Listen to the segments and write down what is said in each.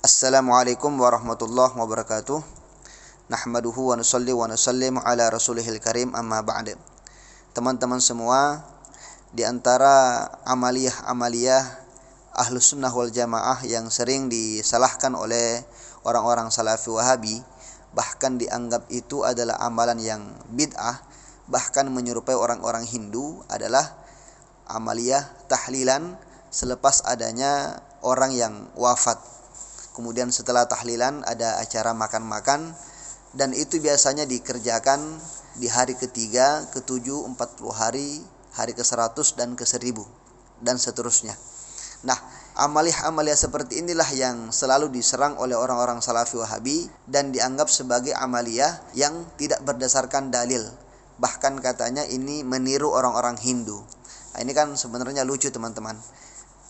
Assalamualaikum warahmatullahi wabarakatuh. Nahmaduhu wa nusalli wa nusallimu ala rasulihil karim, amma ba'd. Teman-teman semua, di antara amaliyah Ahlus Sunnah wal Jamaah yang sering disalahkan oleh orang-orang Salafi Wahabi, bahkan dianggap itu adalah amalan yang bid'ah, bahkan menyerupai orang-orang Hindu, adalah amaliyah tahlilan selepas adanya orang yang wafat. Kemudian setelah tahlilan ada acara makan-makan, dan itu biasanya dikerjakan di hari ketiga, ke-7, 40 hari, hari ke-100 dan ke-1000 dan seterusnya. Nah, amaliyah seperti inilah yang selalu diserang oleh orang-orang Salafi Wahabi dan dianggap sebagai amaliyah yang tidak berdasarkan dalil. Bahkan katanya ini meniru orang-orang Hindu. Nah, ini kan sebenarnya lucu, teman-teman.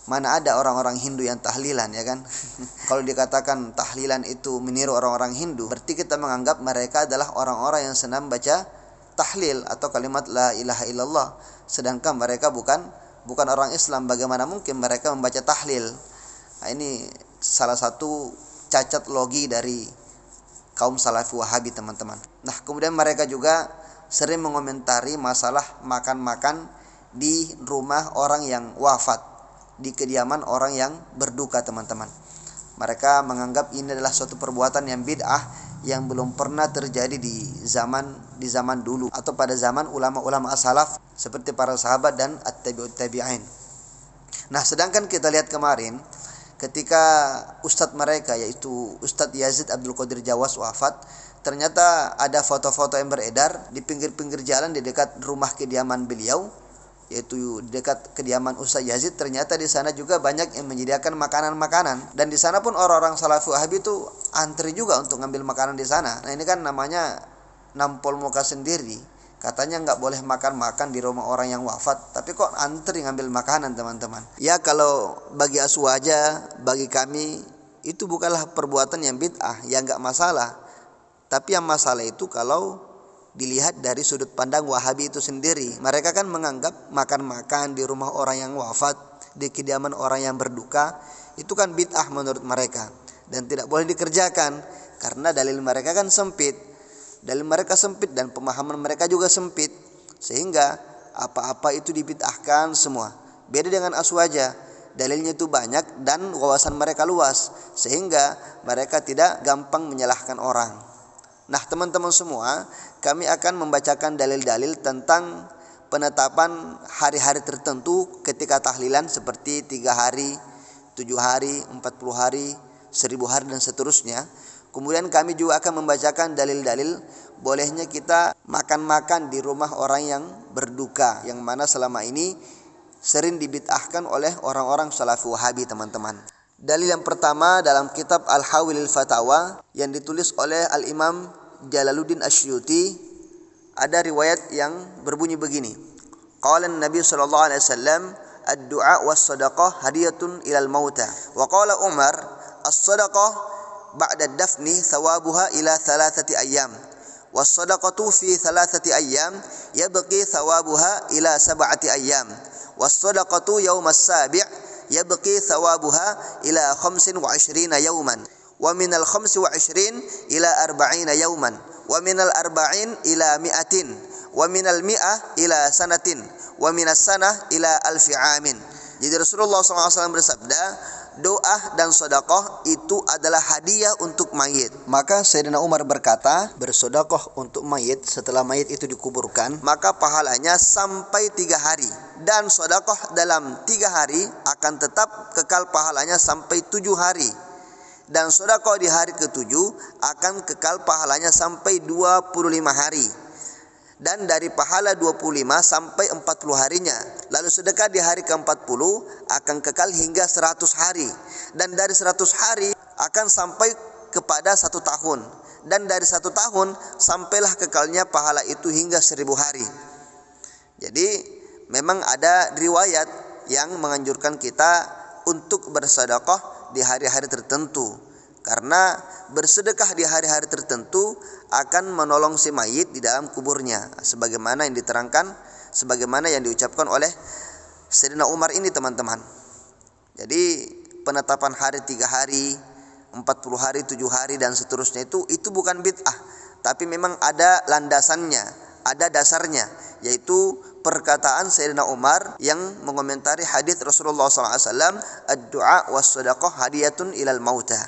Mana ada orang-orang Hindu yang tahlilan, ya kan? Kalau dikatakan tahlilan itu meniru orang-orang Hindu, berarti kita menganggap mereka adalah orang-orang yang senang baca tahlil atau kalimat la ilaha illallah, sedangkan mereka bukan orang Islam. Bagaimana mungkin mereka membaca tahlil? Nah, ini salah satu cacat logi dari kaum Salafi Wahabi, teman-teman. Nah, kemudian mereka juga sering mengomentari masalah makan-makan di rumah orang yang wafat, di kediaman orang yang berduka, teman-teman. Mereka menganggap ini adalah suatu perbuatan yang bid'ah yang belum pernah terjadi di zaman dulu atau pada zaman ulama-ulama as-salaf seperti para sahabat dan at-tabi'ut tabi'in. Nah, sedangkan kita lihat kemarin ketika ustadz mereka, yaitu Ustadz Yazid Abdul Qadir Jawas, wafat, ternyata ada foto-foto yang beredar di pinggir-pinggir jalan di dekat rumah kediaman beliau, yaitu dekat kediaman Ustaz Yazid. Ternyata di sana juga banyak yang menyediakan makanan-makanan, dan di sana pun orang-orang Salafi Wahabi itu antri juga untuk ngambil makanan di sana. Nah, ini kan namanya nampol muka sendiri. Katanya nggak boleh makan di rumah orang yang wafat, tapi kok antri ngambil makanan, teman-teman. Ya, kalau bagi aswaja, bagi kami itu bukanlah perbuatan yang bid'ah, yang nggak masalah. Tapi yang masalah itu kalau dilihat dari sudut pandang Wahabi itu sendiri. Mereka kan menganggap makan-makan di rumah orang yang wafat, di kediaman orang yang berduka, itu kan bid'ah menurut mereka dan tidak boleh dikerjakan karena dalil mereka kan sempit. Dalil mereka sempit dan pemahaman mereka juga sempit, sehingga apa-apa itu dibid'ahkan semua. Beda dengan aswaja, dalilnya itu banyak dan wawasan mereka luas, sehingga mereka tidak gampang menyalahkan orang. Nah, teman-teman semua, kami akan membacakan dalil-dalil tentang penetapan hari-hari tertentu ketika tahlilan, seperti 3 hari, 7 hari, 40 hari, 1000 hari dan seterusnya. Kemudian kami juga akan membacakan dalil-dalil bolehnya kita makan-makan di rumah orang yang berduka, yang mana selama ini sering dibid'ahkan oleh orang-orang Salafi Wahabi, teman-teman. Dalil yang pertama dalam kitab Al-Hawilil Fatawa yang ditulis oleh Al-Imam Jalaluddin Asyuti, ada riwayat yang berbunyi begini. Qala Nabi sallallahu alaihi wasallam, ad-du'a was-sadaqah hadiyatun ilal mauta. Wa qala Umar, as-sadaqah ba'da ad-dafni thawabuha ila 3 ayyam. Was-sadaqatu fi 3 ayyam yabqi thawabuha ila 7 ayyam. Was-sadaqatu yawmas sabi' yabqi thawabuha ila 25 yawman. Wa minal 25 ila 40 yawman. Wa minal 40 ila 100. Wa minal 100 ila sanatin. Wa minas sanah ila alfi amin. Jadi Rasulullah SAW bersabda, doa dan sedekah itu adalah hadiah untuk mayit. Maka Sayyidina Umar berkata, bersedekah untuk mayit setelah mayit itu dikuburkan, maka pahalanya sampai 3 hari. Dan sedekah dalam 3 hari akan tetap kekal pahalanya sampai 7 hari. Dan sedekah di hari ke-7 akan kekal pahalanya sampai 25 hari. Dan dari pahala 25 sampai 40 harinya. Lalu sedekah di hari ke-40 akan kekal hingga 100 hari. Dan dari 100 hari akan sampai kepada 1 tahun. Dan dari 1 tahun sampailah kekalnya pahala itu hingga 1000 hari. Jadi memang ada riwayat yang menganjurkan kita untuk bersedekah di hari-hari tertentu. Karena bersedekah di hari-hari tertentu akan menolong si mayit di dalam kuburnya, sebagaimana yang diterangkan, sebagaimana yang diucapkan oleh Sayyidina Umar ini, teman-teman. Jadi penetapan hari 3 hari 40 hari, 7 hari dan seterusnya itu bukan bid'ah, tapi memang ada landasannya, ada dasarnya, yaitu perkataan Sayyidina Umar yang mengomentari hadis Rasulullah SAW, ad-du'a was sadaqah hadiyatun ilal mauta.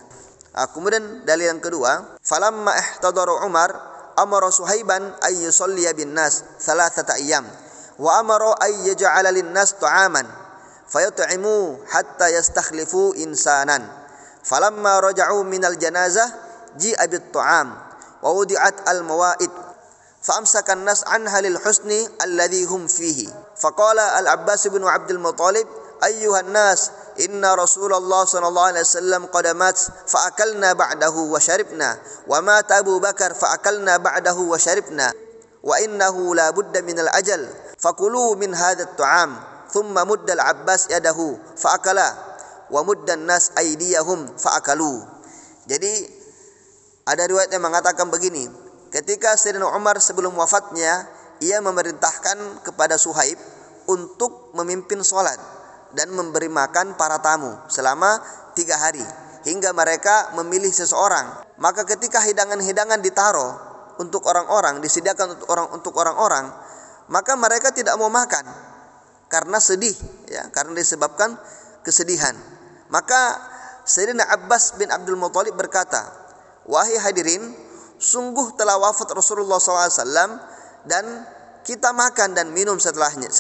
Kemudian dalil yang kedua, falamma ihtadara Umar amara Suhaiban ay yusalliya bin nas thalathata ayyam wa amara ay yaj'ala lin nas ta'aman fayut'imu hatta yastakhlifu insanan. Falamma raja'u minal janazah ji'a bit ta'am wa wudi'at al mawa'id fa'amsakan nas anha lil husni alladhi hum fihi. Faqala al Abbas bin Abdul Muttalib ayyuhan nas inna Rasulullah sallallahu alaihi wasallam qad mat fa'akalna ba'dahu wa sharibna wa mata Abu Bakar fa'akalna ba'dahu wa sharibna wa innahu la budda minal ajal fakulu min hadha at-ta'am thumma mudda al-Abbas yadahu fa'akala wa muddan nas aydiyahum fa'akalu. Jadi ada riwayat yang mengatakan begini, ketika Sayyidina Umar sebelum wafatnya, ia memerintahkan kepada Suhaib untuk memimpin sholat dan memberi makan para tamu selama 3 hari hingga mereka memilih seseorang. Maka ketika hidangan-hidangan ditaruh untuk orang-orang, disediakan untuk orang-orang, maka mereka tidak mau makan karena sedih, ya, karena disebabkan kesedihan. Maka Sayyidina Abbas bin Abdul Muttalib berkata, wahai hadirin, sungguh telah wafat Rasulullah SAW dan kita makan dan minum setelahnya.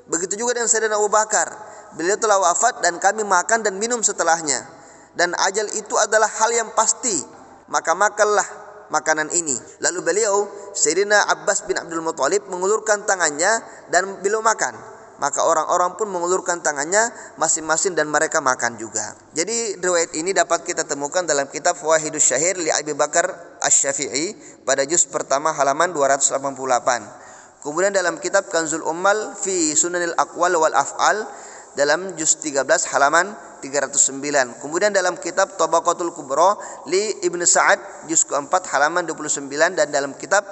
Begitu juga dengan Sayyidina Abu Bakar, beliau telah wafat dan kami makan dan minum setelahnya. Dan ajal itu adalah hal yang pasti, maka makanlah makanan ini. Lalu beliau, Sayyidina Abbas bin Abdul Muttalib, mengulurkan tangannya dan beliau makan. Maka orang-orang pun mengulurkan tangannya masing-masing dan mereka makan juga. Jadi riwayat ini dapat kita temukan dalam kitab Fawaidus Syahir li Abi Bakar Asy-Syafi'i pada juz pertama halaman 288. Kemudian dalam kitab Kanzul Ummal fi Sunanil Aqwal wal Af'al dalam juz 13 halaman 309. Kemudian dalam kitab Tabaqatul Kubra li Ibnu Sa'ad juz keempat halaman 29 dan dalam kitab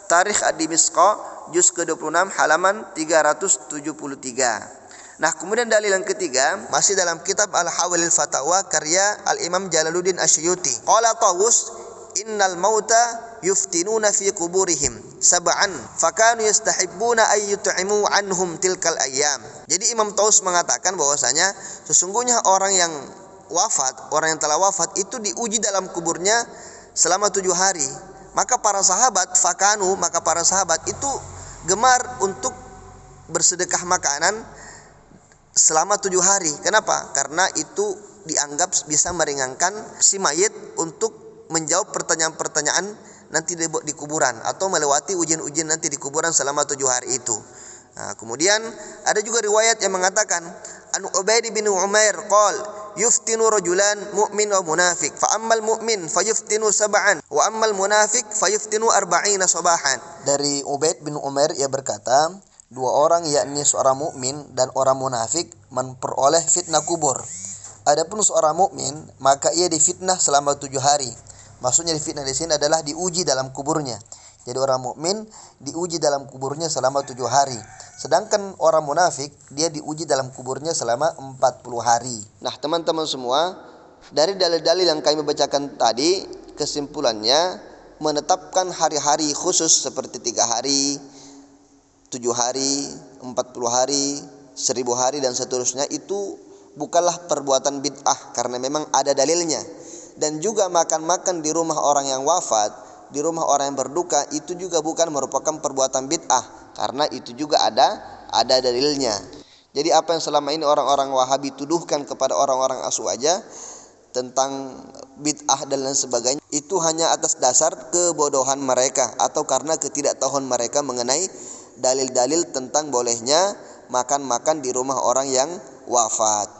Tarikh Ad-Dimishqa juz ke-26 halaman 373. Nah, kemudian dalil yang ketiga masih dalam kitab Al-Hawalil Fatawa karya Al-Imam Jalaluddin Asyuyuti. Qala Tawus innal mauta yuftinuna fi kuburihim sab'an fakanu yastahibbuna ay yut'imu anhum tilkal ayyam. Jadi Imam Tawus mengatakan bahwasanya sesungguhnya orang yang wafat, orang yang telah wafat itu diuji dalam kuburnya selama 7 hari. Maka para sahabat itu gemar untuk bersedekah makanan selama 7 hari. Kenapa? Karena itu dianggap bisa meringankan si mayit untuk menjawab pertanyaan-pertanyaan nanti di kuburan atau melewati ujian-ujian nanti di kuburan selama 7 hari itu. Nah, kemudian ada juga riwayat yang mengatakan An Ubaid bin Umair qol yuftinu rajulan mu'min wa munafiq fa ammal mu'min fayuftinu sab'an wa ammal munafiq fayuftinu arba'ina sabahan. Dari Ubaid bin Umair ia berkata, 2 orang yakni seorang mukmin dan orang munafik memperoleh fitnah kubur. Adapun seorang mukmin maka ia difitnah selama 7 hari. Maksudnya difitnah di sini adalah diuji dalam kuburnya. Jadi orang mukmin diuji dalam kuburnya selama 7 hari. Sedangkan orang munafik dia diuji dalam kuburnya selama 40 hari. Nah, teman-teman semua, dari dalil-dalil yang kami bacakan tadi, kesimpulannya menetapkan hari-hari khusus seperti 3 hari, 7 hari, 40 hari, 1000 hari dan seterusnya itu bukanlah perbuatan bid'ah karena memang ada dalilnya. Dan juga makan-makan di rumah orang yang wafat, di rumah orang yang berduka itu juga bukan merupakan perbuatan bid'ah karena itu juga ada dalilnya. Jadi apa yang selama ini orang-orang Wahabi tuduhkan kepada orang-orang Aswaja tentang bid'ah dan lain sebagainya itu hanya atas dasar kebodohan mereka atau karena ketidaktahuan mereka mengenai dalil-dalil tentang bolehnya makan-makan di rumah orang yang wafat.